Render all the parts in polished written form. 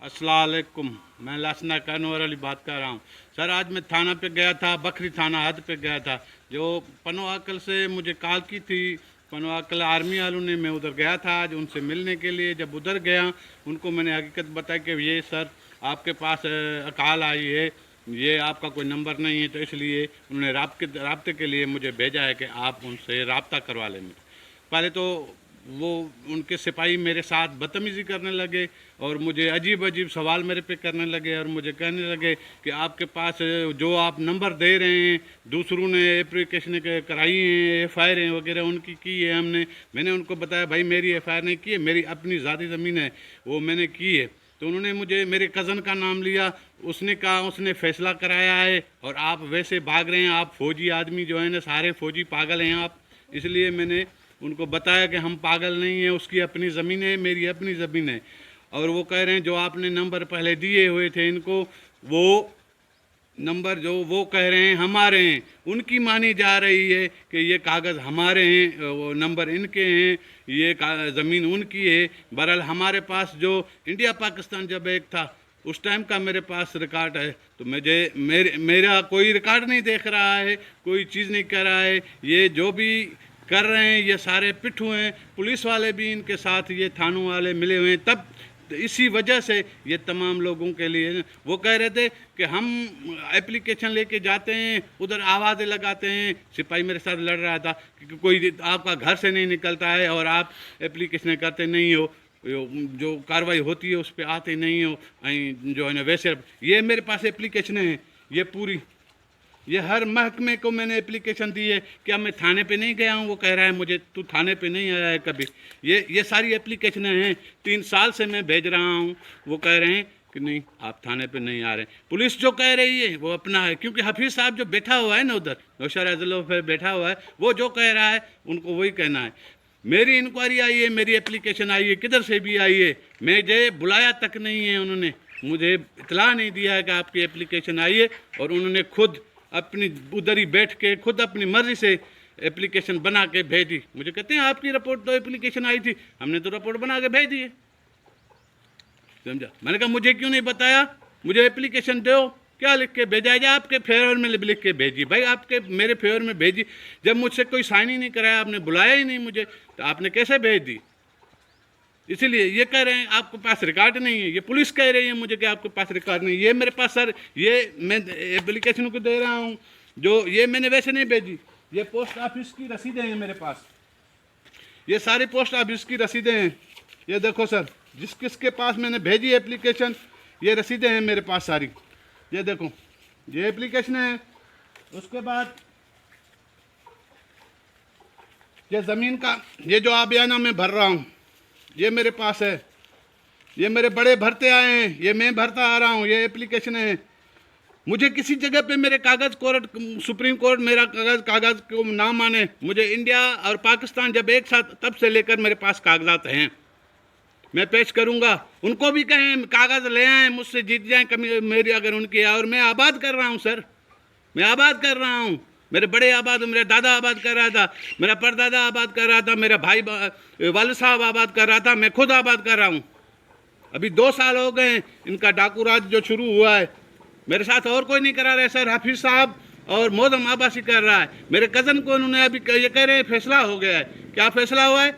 अस्सलाम वालेकुम। मैं लासना कानूर अली बात कर रहा हूँ। सर आज मैं थाना पे गया था, बकरी थाना हद पे गया था। जो पनवाकल से मुझे कॉल की थी, पनवाकल आर्मी वालों ने, मैं उधर गया था आज उनसे मिलने के लिए। जब उधर गया उनको मैंने हकीकत बताई कि ये सर आपके पास कॉल आई है, ये आपका कोई नंबर नहीं है, तो इसलिए उन्होंने राब्ते के लिए मुझे भेजा है कि आप उनसे रब्ता करवा लें। पहले तो वो उनके सिपाही मेरे साथ बदतमीज़ी करने लगे और मुझे अजीब अजीब सवाल मेरे पे करने लगे और मुझे कहने लगे कि आपके पास जो आप नंबर दे रहे हैं, दूसरों ने एप्लीकेशन कराई हैं, FIR वगैरह उनकी की है हमने। मैंने उनको बताया भाई मेरी FIR नहीं की है, मेरी अपनी ज़ाती ज़मीन है, वो मैंने की है। तो उन्होंने मुझे मेरे कज़न का नाम लिया, उसने कहा उसने फ़ैसला कराया है और आप वैसे भाग रहे हैं, आप फ़ौजी आदमी जो है ना, सारे फ़ौजी पागल हैं आप। इसलिए मैंने उनको बताया कि हम पागल नहीं हैं, उसकी अपनी ज़मीन है, मेरी अपनी ज़मीन है। और वो कह रहे हैं जो आपने नंबर पहले दिए हुए थे इनको, वो नंबर जो वो कह रहे हैं हमारे हैं। उनकी मानी जा रही है कि ये कागज़ हमारे हैं, वो नंबर इनके हैं, ये ज़मीन उनकी है। बहरहाल हमारे पास जो इंडिया पाकिस्तान जब एक था उस टाइम का मेरे पास रिकॉर्ड है, तो मेरा कोई रिकॉर्ड नहीं देख रहा है, कोई चीज़ नहीं कर रहा है। ये जो भी कर रहे हैं ये सारे पिट्ठू हैं। पुलिस वाले भी इनके साथ, ये थानों वाले मिले हुए हैं। तब इसी वजह से ये तमाम लोगों के लिए वो कह रहे थे कि हम एप्लीकेशन लेके जाते हैं, उधर आवाज़ें लगाते हैं। सिपाही मेरे साथ लड़ रहा था कि कोई आपका घर से नहीं निकलता है और आप एप्लीकेशन करते नहीं हो, जो कार्रवाई होती है उस पर आते नहीं हो, जो है ना वैसे। ये मेरे पास एप्लीकेशन है, ये पूरी, ये हर महकमे को मैंने एप्लीकेशन दी है। क्या मैं थाने पे नहीं गया हूँ? वो कह रहा है मुझे तू थाने पे नहीं आया है कभी। ये सारी एप्लीकेशन हैं, 3 साल से मैं भेज रहा हूँ। वो कह रहे हैं कि नहीं आप थाने पे नहीं आ रहे। पुलिस जो कह रही है वो अपना है, क्योंकि हफीज़ साहब जो बैठा हुआ है ना उधर नौशहरा ज़िले पे बैठा हुआ है, वो जो कह रहा है उनको वही कहना है। मेरी इंक्वायरी आई है, मेरी एप्लीकेशन आई है, किधर से भी आई है, मुझे बुलाया तक नहीं है। उन्होंने मुझे इतला नहीं दिया है कि आपकी एप्लीकेशन आई है, और उन्होंने खुद अपनी उधर ही बैठ के खुद अपनी मर्जी से एप्लीकेशन बना के भेजी। मुझे कहते हैं आपकी रिपोर्ट तो एप्लीकेशन आई थी, हमने तो रिपोर्ट बना के भेज दी है। समझा? मैंने कहा मुझे क्यों नहीं बताया, मुझे एप्लीकेशन दो, क्या लिख के भेजा है? आपके फेवर में लिख के भेजी। भाई आपके मेरे फेवर में भेजी, जब मुझसे कोई साइन ही नहीं कराया, आपने बुलाया ही नहीं मुझे, तो आपने कैसे भेज दी? इसीलिए ये कह रहे हैं आपके पास रिकॉर्ड नहीं है। ये पुलिस कह रही है मुझे कि आपके पास रिकॉर्ड नहीं है। ये मेरे पास सर, ये मैं एप्लीकेशन को दे रहा हूँ, जो ये मैंने वैसे नहीं भेजी। ये पोस्ट ऑफिस की रसीदें हैं मेरे पास, ये सारी पोस्ट ऑफिस की रसीदें हैं। ये देखो सर, जिस किसके पास मैंने भेजी एप्लीकेशन, ये रसीदें हैं मेरे पास सारी। ये देखो, ये एप्लीकेशन है। उसके बाद ये ज़मीन का ये जो आबियाना मैं भर रहा हूँ, ये मेरे पास है। ये मेरे बड़े भरते आए हैं, ये मैं भरता आ रहा हूँ, ये एप्लीकेशन है। मुझे किसी जगह पे मेरे कागज़ कोर्ट, सुप्रीम कोर्ट मेरा कागज़ को ना माने। मुझे इंडिया और पाकिस्तान जब एक साथ, तब से लेकर मेरे पास कागजात हैं, मैं पेश करूँगा। उनको भी कहें कागज़ ले आएँ, मुझसे जीत जाएँ कमी मेरी अगर उनकी। और मैं आबाद कर रहा हूँ सर, मैं आबाद कर रहा हूँ। मेरे बड़े आबाद, मेरा दादा आबाद कर रहा था, मेरा परदादा आबाद कर रहा था, मेरा भाई वालिद साहब आबाद कर रहा था, मैं खुद आबाद कर रहा हूँ। अभी 2 साल हो गए इनका डाकू राज जो शुरू हुआ है, मेरे साथ और कोई नहीं करा रहा है सर। हफीज़ साहब और मोदम आबासी कर रहा है। मेरे कज़न को उन्होंने अभी ये कह रहे हैं फैसला हो गया है। क्या फैसला हुआ है?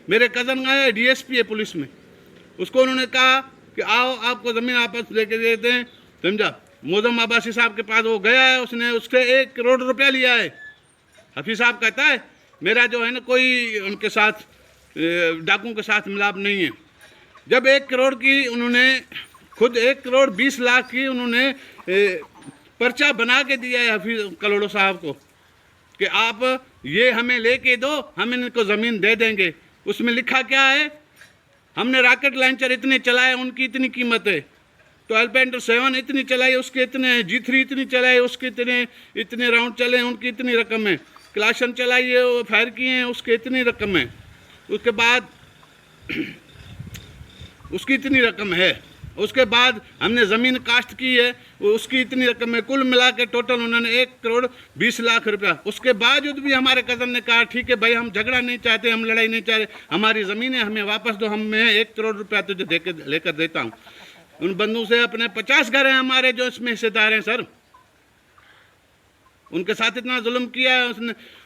मेरे कज़न गए DSP है पुलिस में, उसको उन्होंने कहा कि आओ आपको ज़मीन आपस लेके देते हैं। समझा? मोदम आबासी साहब के पास वो गया है, उसने उससे 1 करोड़ रुपया लिया है। हफीज़ साहब कहता है मेरा जो है ना कोई उनके साथ डाकुओं के साथ मिलाप नहीं है। जब 1 करोड़ की उन्होंने खुद 1 करोड़ 20 लाख की उन्होंने पर्चा बना के दिया है हफीज़ कलोड़ो साहब को कि आप ये हमें लेके दो, हम इनको ज़मीन दे देंगे। उसमें लिखा क्या है? हमने रॉकेट लॉन्चर इतने चलाए, उनकी इतनी कीमत है। 12.7 इतनी चलाई, उसके इतने। G3 इतनी चलाई, उसके इतने राउंड चले, उनकी इतनी रकम है। क्लाशन चलाई है, वो फायर किए हैं, उसके इतनी रकम है। उसके बाद उसकी इतनी रकम है। उसके बाद हमने ज़मीन काश्त की है, उसकी इतनी रकम है। कुल मिला के टोटल उन्होंने 1 करोड़ 20 लाख रुपया। उसके बावजूद भी हमारे कज़न ने कहा ठीक है भाई, हम झगड़ा नहीं चाहते, हम लड़ाई नहीं चाहते, हमारी ज़मीन है, हमें वापस दो, हम मैं 1 करोड़ रुपया तुझे लेकर देता हूँ। उन बंदों से अपने 50 घर हैं हमारे जो इसमें हिस्सेदार हैं सर। उनके साथ इतना जुल्म किया है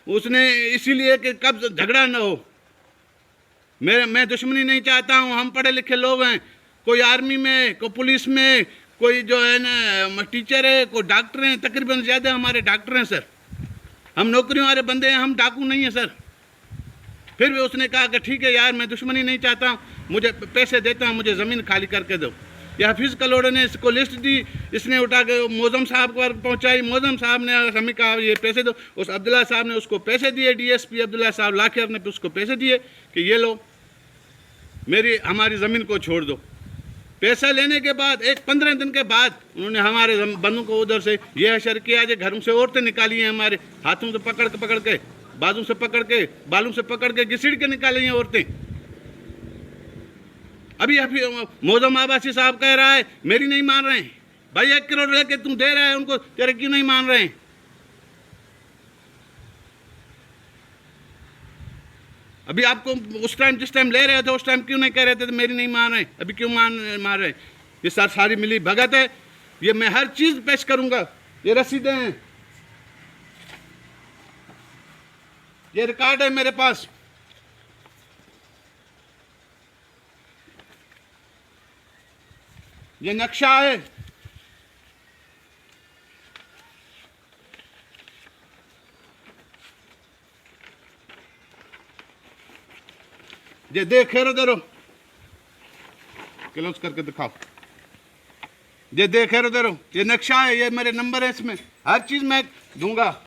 उसने इसीलिए कि कब झगड़ा न हो। मैं दुश्मनी नहीं चाहता हूँ। हम पढ़े लिखे लोग हैं, कोई आर्मी में, कोई पुलिस में, कोई जो है ना टीचर है, कोई डॉक्टर हैं। तकरीबन ज़्यादा हमारे डॉक्टर हैं सर। हम नौकरियों वाले बंदे हैं, हम डाकू नहीं हैं सर। फिर भी उसने कहा कि ठीक है यार, मैं दुश्मनी नहीं चाहता हूँ, मुझे पैसे देता हूँ, मुझे ज़मीन खाली करके दो। या हफीज़ कलोड़े ने इसको लिस्ट दी, इसने उठा के मौज़म साहब पर पहुँचाई। मौज़म साहब ने हमें कहा ये पैसे दो। उस अब्दुल्ला साहब ने उसको पैसे दिए, डीएसपी अब्दुल्ला साहब लाकर ने उसको पैसे दिए कि ये लो, हमारी ज़मीन को छोड़ दो। पैसा लेने के बाद 15 दिन के बाद उन्होंने हमारे बंदों को उधर से ये अशर किया जो घरों से औरतें निकाली हैं, हमारे हाथों से पकड़ के बाजू से पकड़ के बालों से पकड़ के घसीट के निकाली हैं औरतें। अभी मौजम आबासी साहब कह रहा है मेरी नहीं मान रहे हैं। भाई 1 करोड़ लेके तुम दे रहे हैं उनको, तेरे क्यों नहीं मान रहे हैं? अभी आपको उस टाइम जिस टाइम ले रहे थे उस टाइम क्यों नहीं कह रहे थे तो मेरी नहीं मान रहे? अभी क्यों मान रहे? ये सारी मिली भगत है। ये मैं हर चीज पेश करूंगा। ये रसीदें हैं, ये रिकॉर्ड है मेरे पास। ये नक्शा है, ये देख दरो क्लोज करके दिखाओ। ये देख दरो, ये नक्शा है, ये मेरे नंबर है, इसमें हर चीज मैं दूंगा।